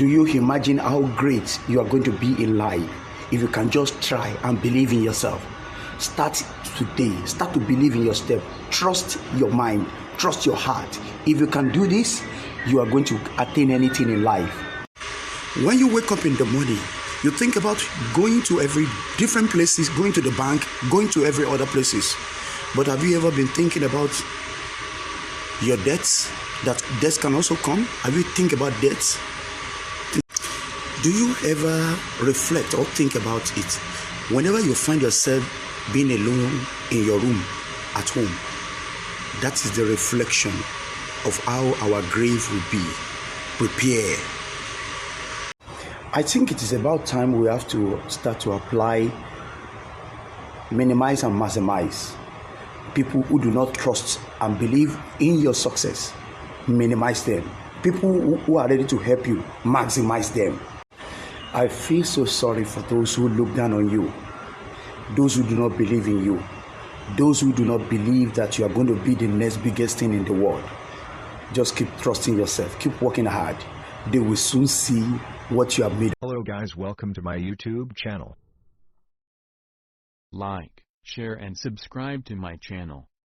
Do you imagine how great you are going to be in life if you can just try and believe in yourself? Start today. Start to believe in your step. Trust your mind. Trust your heart. If you can do this, you are going to attain anything in life. When you wake up in the morning, you think about going to every different places, going to the bank, going to every other places. But have you ever been thinking about your debts? That debts can also come. Have you think about debts? Do you ever reflect or think about it? Whenever you find yourself being alone in your room at home, that is the reflection of how our grave will be. Prepare. I think it is about time we have to start to apply, minimize and maximize. People who do not trust and believe in your success, minimize them. People who are ready to help you, maximize them. I feel so sorry for those who look down on you, those who do not believe in you, those who do not believe that you are going to be the next biggest thing in the world. Just keep trusting yourself, keep working hard. They will soon see what you have made. Hello guys, welcome to my YouTube channel. Like, share and subscribe to my channel.